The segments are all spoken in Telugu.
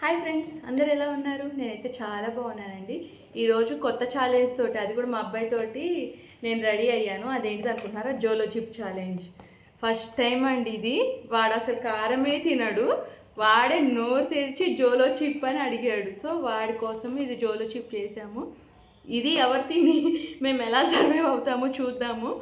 హాయ్ ఫ్రెండ్స్, అందరు ఎలా ఉన్నారు? నేనైతే చాలా బాగున్నానండి. ఈరోజు కొత్త ఛాలెంజ్ తోటి, అది కూడా మా అబ్బాయితోటి నేను రెడీ అయ్యాను. అదేంటిది అనుకుంటున్నారా? జోలో చిప్ ఛాలెంజ్. ఫస్ట్ టైం అండి ఇది. వాడు అసలు కారమే తినడు. వాడే నోరు తెరిచి జోలో చిప్ అని అడిగాడు. సో వాడి కోసం ఇది జోలో చిప్ చేసాము. ఇది ఎవరు తిని మేము ఎలా సర్వైవ్ అవుతామో చూద్దాము.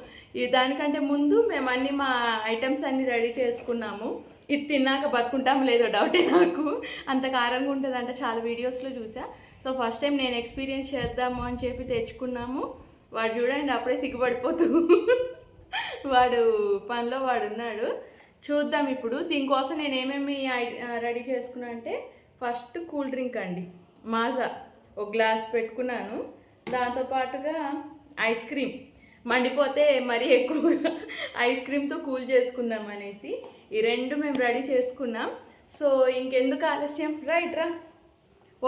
దానికంటే ముందు మేము అన్ని మా ఐటమ్స్ అన్నీ రెడీ చేసుకున్నాము. ఇది తిన్నాక బతుకుంటాం లేదో డౌటే నాకు. అంత కారంగా ఉంటుందంట, చాలా వీడియోస్లో చూసా. సో ఫస్ట్ టైం నేను ఎక్స్పీరియన్స్ చేద్దాము అని చెప్పి తెచ్చుకున్నాము. వాడు చూడండి అప్పుడే సిగ్గుపడిపోతూ వాడు పనిలో వాడు ఉన్నాడు. చూద్దాం ఇప్పుడు. దీనికోసం నేను ఏమేమి రెడీ చేసుకున్నా అంటే, ఫస్ట్ కూల్ డ్రింక్ అండి, మాజా ఒక గ్లాస్ పెట్టుకున్నాను. దాంతోపాటుగా ఐస్ క్రీమ్, మండిపోతే మరీ ఎక్కువగా ఐస్ క్రీమ్తో కూల్ చేసుకుందాం అనేసి ఈ రెండు మేము రెడీ చేసుకున్నాం. సో ఇంకెందుకు ఆలస్యం, రా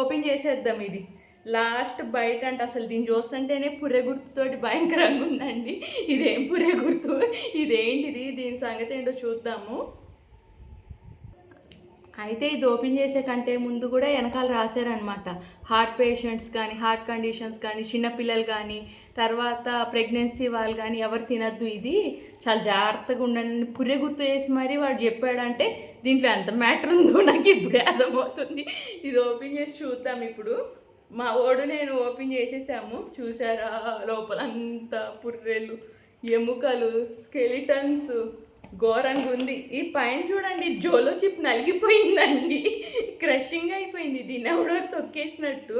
ఓపెన్ చేసేద్దాం. ఇది లాస్ట్ బయట అంటే అసలు దీన్ని చూస్తుంటేనే పుర్రె గుర్తుతోటి భయంకరంగా ఉందండి. ఇదేం పుర్రె గుర్తు, ఇదేంటిది, దీని సంగతి ఏంటో చూద్దాము. అయితే ఇది ఓపెన్ చేసే కంటే ముందు కూడా వెనకాల రాశారనమాట. హార్ట్ పేషెంట్స్ కానీ, హార్ట్ కండిషన్స్ కానీ, చిన్నపిల్లలు కానీ, తర్వాత ప్రెగ్నెన్సీ వాళ్ళు కానీ ఎవరు తినద్దు, ఇది చాలా జాగ్రత్తగా ఉండండి పుర్రె గుర్తు వేసి మరీ వాడు చెప్పాడంటే దీంట్లో ఎంత మ్యాటర్ ఉందో నాకు ఇప్పుడే అర్థమవుతుంది. ఇది ఓపెన్ చేసి చూద్దాం ఇప్పుడు. మా ఓడు నేను ఓపెన్ చేసేసాము. చూసారా, లోపలంతా పుర్రెలు, ఎముకలు, స్కెలిటన్స్, ఘోరంగా ఉంది. ఈ పైన చూడండి, జోలో చిప్ నలిగిపోయిందండి, క్రషింగ్ అయిపోయింది. దీన్ని ఎవడో తొక్కేసినట్టు.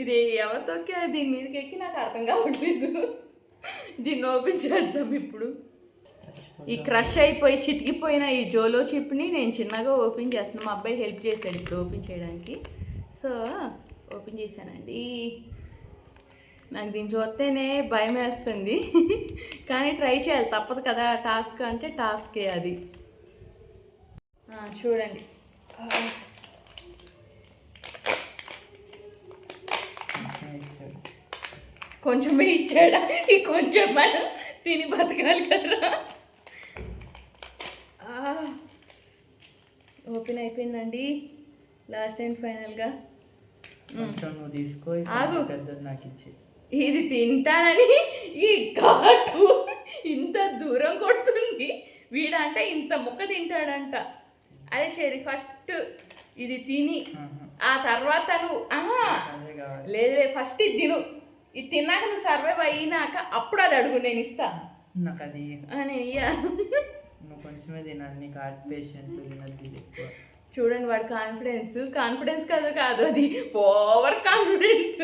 ఇది ఎవరు తొక్కారు దీని మీదకి ఎక్కి నాకు అర్థం కావట్లేదు. దీన్ని ఓపెన్ చేద్దాం ఇప్పుడు. ఈ క్రష్ అయిపోయి చితికిపోయిన ఈ జోలో చిప్ని నేను చిన్నగా ఓపెన్ చేస్తున్నాను. మా అబ్బాయి హెల్ప్ చేశాడు ఇప్పుడు ఓపెన్ చేయడానికి. సో ఓపెన్ చేశానండి. నాకు దీన్ని చూస్తేనే భయం వేస్తుంది, కానీ ట్రై చేయాలి, తప్పదు కదా. టాస్క్ అంటే టాస్కే అది. చూడండి, కొంచెమే ఇచ్చాడా? ఈ కొంచెం మనం తిని బతకాలి కదరా. ఓపెన్ అయిపోయిందండి లాస్ట్ అండ్ ఫైనల్గా. తీసుకో, నాకు ఇచ్చి. ఇది తింటానని ఈ ఘాటు ఇంత దూరం కొడుతుంది. వీడంటే ఇంత ముక్క తింటాడంట. అరే సరే, ఫస్ట్ ఇది తిని ఆ తర్వాత నువ్వు లేదు, ఫస్ట్ ఇది తిను. ఇది తిన్నాక నువ్వు సర్వైవ్ అయినాక అప్పుడు అది అడుగు, నేను ఇస్తా. నాకు అది నేను ఇయ్యా. నువ్వు కొంచెమే తినాలి, నీకు హార్ట్ పేషెంట్ తినద్దు. చూడండి వాడు కాన్ఫిడెన్స్ కాదు అది ఓవర్ కాన్ఫిడెన్స్.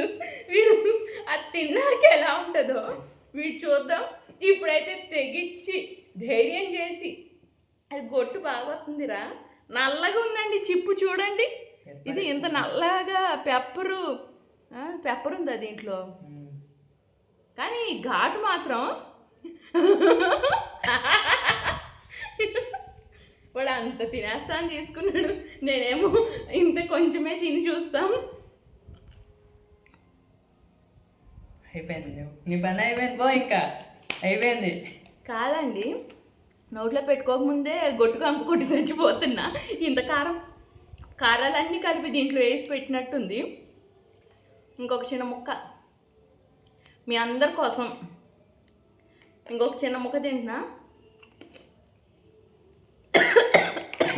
వీడు అది తిన్నాక ఎలా ఉంటుందో వీడు చూద్దాం. ఇప్పుడైతే తెగించి ధైర్యం చేసి, అది గొట్టు బాగా వస్తుందిరా. నల్లగా ఉందండి చిప్పు, చూడండి. ఇది ఇంత నల్లగా పెప్పర్ ఉందా దీంట్లో, కానీ ఘాటు మాత్రం వాడు అంత తినేస్తా అని తీసుకున్నాడు. నేనేమో ఇంత కొంచెమే తిని చూస్తాం. అయిపోయింది, నీ పని అయిపోయింది, పో ఇంకా అయిపోయింది. కాదండి, నోట్లో పెట్టుకోకముందే గొట్టు కంపు కొట్టి చచ్చిపోతున్నా. ఇంత కారాలన్నీ కలిపి దీంట్లో వేసి పెట్టినట్టుంది. ఇంకొక చిన్న ముక్క మీ అందరి కోసం, ఇంకొక చిన్న ముక్క తింటున్నా.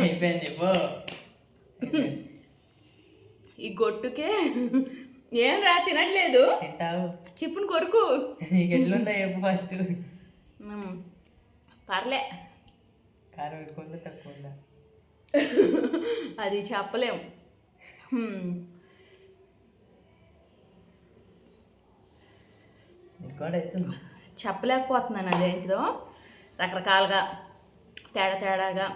అయిపోయింది, పో. ఈ గొట్టుకే ఏం రా తినట్లేదు, చిప్పుని కొరుకు. నీకు ఎట్లుందా చెప్పు ఫస్ట్. పర్లే, కారం ఎక్కువ ఉందా తక్కువ ఉందా అది చెప్పలేము. చెప్పలేకపోతున్నాను అదేంటిదో, రకరకాలుగా తేడాగా.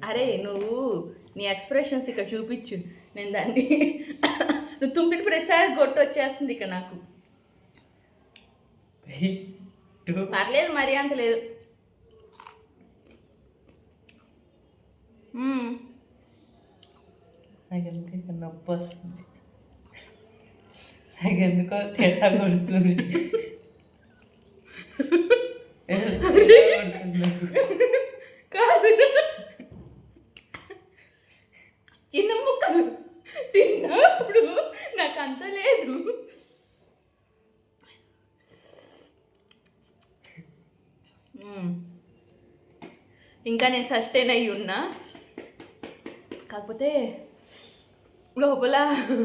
అరే నువ్వు నీ ఎక్స్ప్రెషన్స్ ఇక్కడ చూపించు, నేను దాన్ని నువ్వు తుంపిన ప్రతిసారి గొట్టు వచ్చేస్తుంది ఇక్కడ నాకు. పర్లేదు, మరీ అంత లేదు. నాకెందుకు నొప్పి వస్తుంది, నాకెందుకో తేడా కొడుతుంది. కాదు చిన్న ముక్కలు తిన్నప్పుడు నాకు అంత లేదు. ఇంకా నేను సస్టైన్ అయ్యి ఉన్నా, కాకపోతే లోపల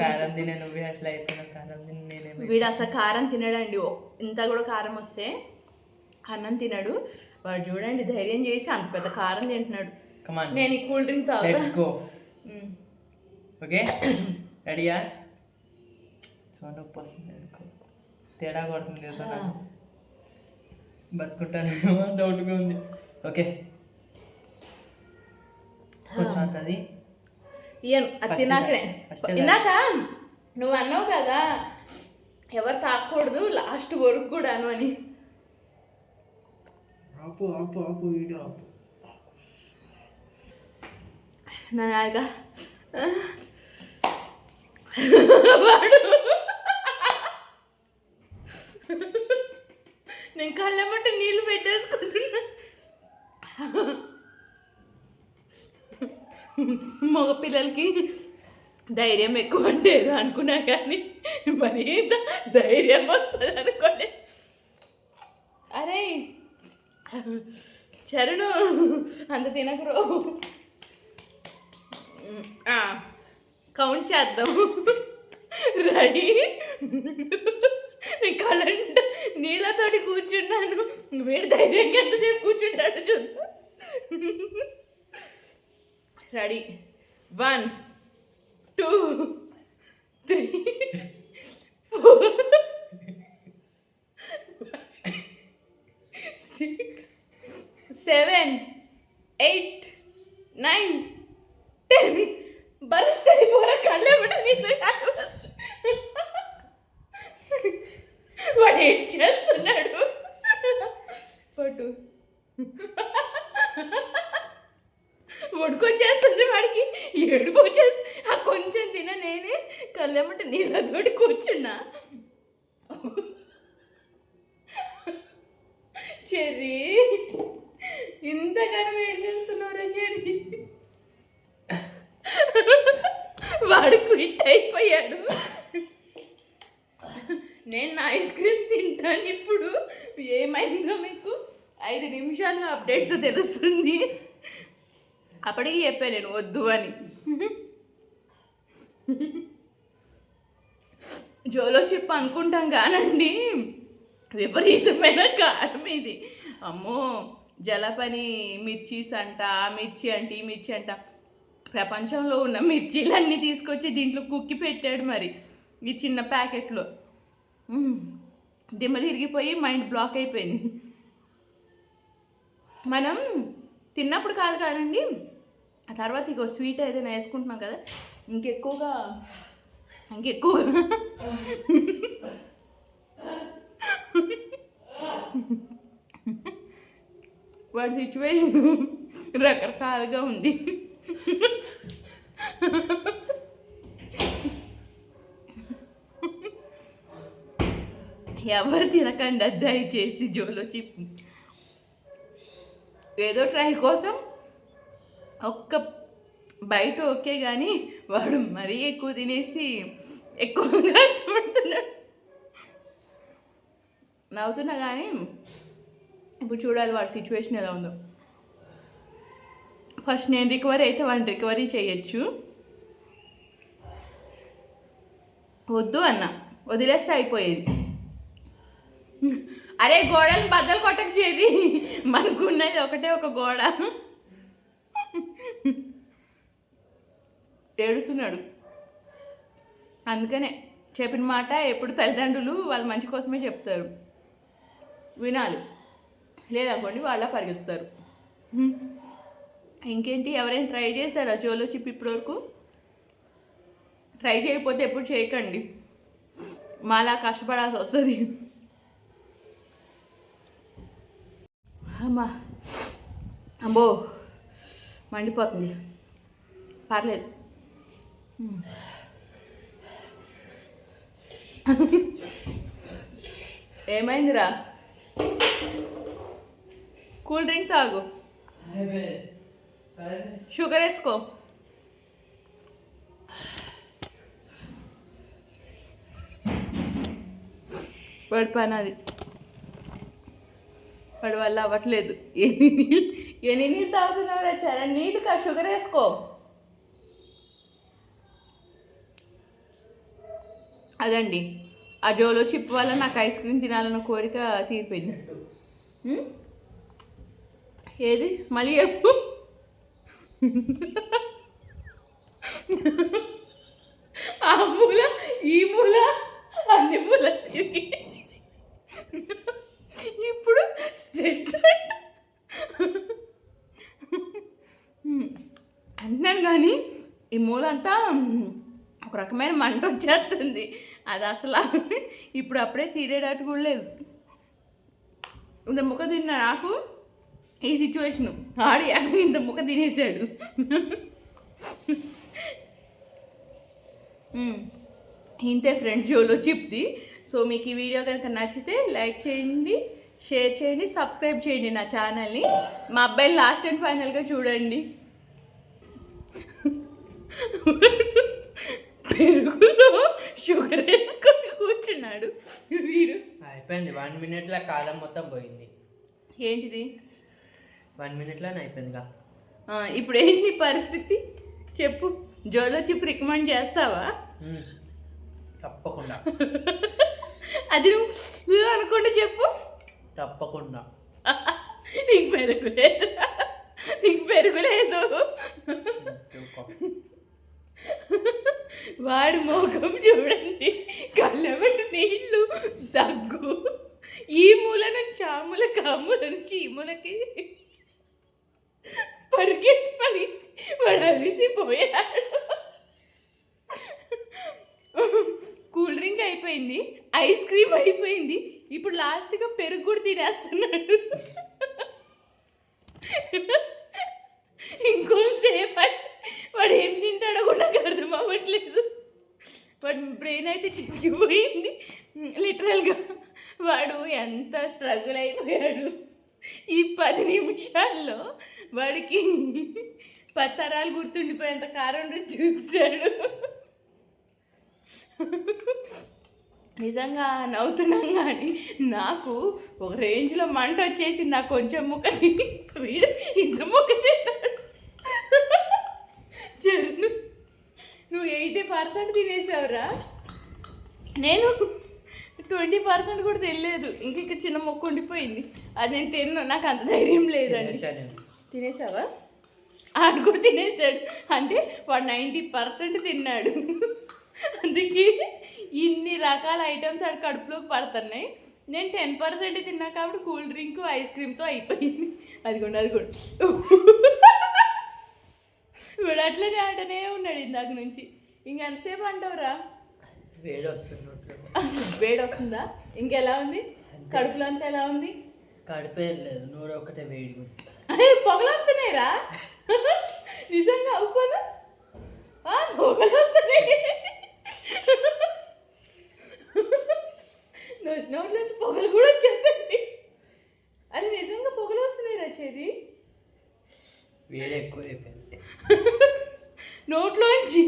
కారం తినే నువ్వే అట్లా అయిపోయినా కారం తిని నేనే. వీడు అసలు కారం తినడండి. ఇంత కూడా కారం వస్తే అన్నం తినడు వాడు. చూడండి ధైర్యం చేసి అంత పెద్ద కారం తింటున్నాడు. నేను ఈ కూల్ డ్రింక్ తాగుతా. ఓకే రెడీయా? చాలా నొప్పి వస్తుంది, తేడా కొడుతుంది కదా, బతుకుంటాను డౌట్గా ఉంది. ఓకే అది ఇయ్యను, అది తినాకనే. ఇందాక నువ్వు అన్నావు కదా ఎవరు తాకూడదు లాస్ట్ వరకు కూడాను అని. ఆపు ఆపు ఆపు వీడియో ఆపు. నాగా వాడు నేను కళ్ళమంటే నీళ్ళు పెట్టేసుకుంటున్నా. మగ పిల్లలకి ధైర్యం ఎక్కువ అంటే ఏదో అనుకున్నా కానీ మరి ధైర్యం వస్తుంది అనుకోలే. అరే చరణు అంత తినకురో, కౌంట్ చేద్దాం. రెడీ? నేను కళ్ళంట నీళ్ళతోటి కూర్చున్నాను, వీడు ధైర్యంగా ఎంతసేపు కూర్చుంటాడు చూద్దాం. రెడీ? 1 2 3 4 6 7 8 9 10. బరస్ట్ అయిపోరా కళ్ళే వాడు ఏం చేస్తున్నాడు? పట్టు ఉడుకొచ్చేస్తుంది వాడికి, ఏడుపు వచ్చేసి ఆ కొంచెం తిన నేనే కళ్ళేమంటే నీళ్ళతోటి కూర్చున్నా. చెర్రీ ఇంతగానో ఏడు చేస్తున్నారా చెర్రీ? వాడు క్విట్ అయిపోయాడు. నేను నా ఐస్ క్రీమ్ తింటాను ఇప్పుడు. ఏమైందో మీకు 5 నిమిషాల్లో అప్డేట్స్ తెలుస్తుంది. అప్పటికి చెప్పాను నేను వద్దు అని. జోలో చిప్ అనుకుంటాం కానండి, విపరీతమైన కారం ఇది. అమ్మో జలపని మిర్చీస్ అంట, ఆ మిర్చి అంటే ఈ మిర్చి అంట, ప్రపంచంలో ఉన్న మిర్చీలన్నీ తీసుకొచ్చి దీంట్లో కుక్కి పెట్టాడు. మరి ఈ చిన్న ప్యాకెట్లో దిమ్మ తిరిగిపోయి మైండ్ బ్లాక్ అయిపోయింది. మనం తిన్నప్పుడు కాదు కాదండి, ఆ తర్వాత ఇక స్వీట్ ఏదైనా వేసుకుంటున్నాం కదా, ఇంకెక్కువగా వాడి సిచ్యువేషన్ రకరకాలుగా ఉంది. ఎవరు తినకండి దయచేసి జోలో చిప్. ఏదో ట్రై కోసం ఒక్క బయట ఓకే, కానీ వాడు మరీ ఎక్కువ తినేసి ఎక్కువ కష్టపడుతున్నాడు. నవ్వుతున్నా కానీ ఇప్పుడు చూడాలి వాడి సిచ్యువేషన్ ఎలా ఉందో. ఫస్ట్ నేను రికవరీ అయితే వాడిని రికవరీ చేయొచ్చు. వద్దు అన్న వదిలేస్తే అయిపోయేది. అరే గోడలు బద్దలు కొట్టకు చేది, మనకున్నది ఒకటే ఒక గోడ. ఏడుస్తున్నాడు. అందుకనే చెప్పిన మాట ఎప్పుడు తల్లిదండ్రులు వాళ్ళ మంచి కోసమే చెప్తారు, వినాలి. లేదనుకోండి వాళ్ళ పరిగెత్తుతారు. ఇంకేంటి, ఎవరైనా ట్రై చేశారా జోలో చిప్ ఇప్పటివరకు? ట్రై చేయకపోతే ఎప్పుడు చేయకండి, మాలా కష్టపడాల్సి వస్తుంది. అమ్మా అబ్బో మండిపోతుంది. పర్లేదు. ఏమైందిరా? కూల్ డ్రింక్ తాగు, షుగర్ వేసుకో. వాడి పని అది, వాడి వల్ల అవ్వట్లేదు. ఎన్ని నీళ్ళు తాగుతున్నావు? చాలా నీళ్ళు కా, షుగర్ వేసుకో. అదండి, ఆ జోలో చిప్ వల్ల నాకు ఐస్ క్రీమ్ తినాలన్న కోరిక తీరిపోయింది. ఏది మళ్ళీ చెప్పు. ఆ మూల ఈ మూల అన్ని మూల తిరిగి ఇప్పుడు అంటున్నాను కానీ ఈ మూలంతా ఒక రకమైన మంట వచ్చేస్తుంది. అది అసలు ఇప్పుడు అప్పుడే తీరేటట్టు కూడా లేదు. ఇంత ముక్క తిన్నా నాకు ఈ సిచ్యువేషను. ఆడి ఇంత ముక్క తినేసాడు. ఇంతే ఫ్రెండ్ జోలో చిప్ది. సో మీకు ఈ వీడియో కనుక నచ్చితే లైక్ చేయండి, షేర్ చేయండి, సబ్స్క్రైబ్ చేయండి నా ఛానల్ని. మా అబ్బాయిని లాస్ట్ అండ్ ఫైనల్గా చూడండి. పెరుగులో షుగర్ వేసుకొని కూర్చున్నాడు వీడు. అయిపోయింది 1 minute కాలం మొత్తం పోయింది. ఏంటిది 1 minute అయిపోయిందిగా. ఇప్పుడు ఏంటి పరిస్థితి చెప్పు. జోలో చిప్ రికమెండ్ చేస్తావా? తప్పకుండా. అది నువ్వు అనుకోండి చెప్పు. తప్పకుండా. నీకు పెరుగులేదు, నీకు పెరుగులేదు. వాడి మోఖం చూడండి, కళ్ళబెట్టి నీళ్ళు, దగ్గు. ఈ మూల నుంచి ఆ మూల, కామూల నుంచి ఈ మూలకి పరిగెత్తి వాడు అలిసిపోయాడు. కూల్ డ్రింక్ అయిపోయింది, ఐస్ క్రీమ్ అయిపోయింది, ఇప్పుడు లాస్ట్గా పెరుగు కూడా తినేస్తున్నాడు. ఇంకొంతసేపు అయితే వాడు ఏం తింటాడో కూడా నాకు అర్థం అవ్వట్లేదు. వాడి బ్రెయిన్ అయితే చితికిపోయింది లిటరల్గా. వాడు ఎంత స్ట్రగుల్ అయిపోయాడు. ఈ 10 నిమిషాల్లో వాడికి 10 తరాలు గుర్తుండిపోయేంత కారం రుచి చూశాడు. నిజంగా నవ్వుతున్నాం కానీ నాకు ఒక రేంజ్లో మంట వచ్చేసింది. నాకు కొంచెం ముక్కని వీడు ఇంత ముక్క తిన్నాడు. చరణ్ నువ్వు 80% తినేసావురా, నేను 20% కూడా తినలేదు. ఇంక చిన్న మొక్క ఉండిపోయింది, అది నేను తిన్నా. నాకు అంత ధైర్యం లేదండి. తినేసావా? ఆడు కూడా తినేసాడు. అంటే వాడు 90% తిన్నాడు. అందుకే ఇన్ని రకాల ఐటమ్స్ ఆడు కడుపులోకి పడుతున్నాయి. నేను 10% తిన్నా కాబట్టి కూల్ డ్రింక్ ఐస్ క్రీమ్తో అయిపోయింది. అదిగోండి అదిగోండి, వాడు అట్లనే ఆటనే ఉన్నాడు ఇందాక నుంచి. ఇంకెంతసేపు అంటావురా? వేడి వస్తుంది. వేడి వస్తుందా? ఇంకెలా ఉంది కడుపులో? అంతా ఎలా ఉంది? కడుపే లేదు, నూనె ఒకటే వేడి. పొగలు వస్తున్నాయిరా నిజంగా. అవునా? పొగలు వస్తున్నాయి, నోట్లోంచి పొగలు కూడా వచ్చేస్తుంది. అది నిజంగా పొగలు వస్తున్నాయి రచేది. వేడి ఎక్కువ అయిపోయింది నోట్లోంచి.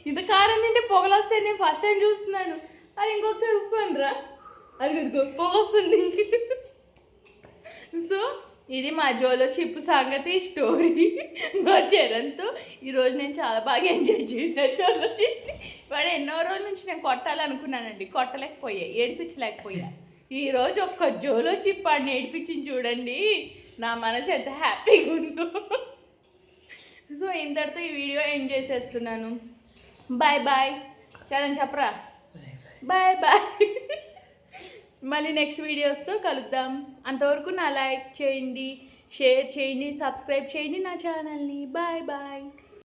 ఇంత కారం తింటే పొగలు వస్తాయి నేను ఫస్ట్ టైం చూస్తున్నాను. అది ఇంకొకసారి ఉప్పాను రా, అది పొగ వస్తుంది. సో ఇది మా జోలో చిప్ సంగతి స్టోరీ. మా చరణ్తో ఈరోజు నేను చాలా బాగా ఎంజాయ్ చేశాను జోలో చిప్. వాడు ఎన్నో రోజుల నుంచి నేను కొట్టాలనుకున్నానండి, కొట్టలేకపోయా, ఏడిపించలేకపోయా. ఈరోజు ఒక్క జోలో చిప్ వాడిని ఏడిపించింది చూడండి, నా మనసు ఎంత హ్యాపీగా ఉందో. సో ఇంతటితో ఈ వీడియో ఎండ్ చేసేస్తున్నాను. Bye bye. చరణ్ చెప్పరా బాయ్ బాయ్. మళ్ళీ నెక్స్ట్ వీడియోస్తో కలుద్దాం. అంతవరకు నా లైక్ చేయండి, షేర్ చేయండి, సబ్స్క్రైబ్ చేయండి నా ఛానల్ని. Bye bye.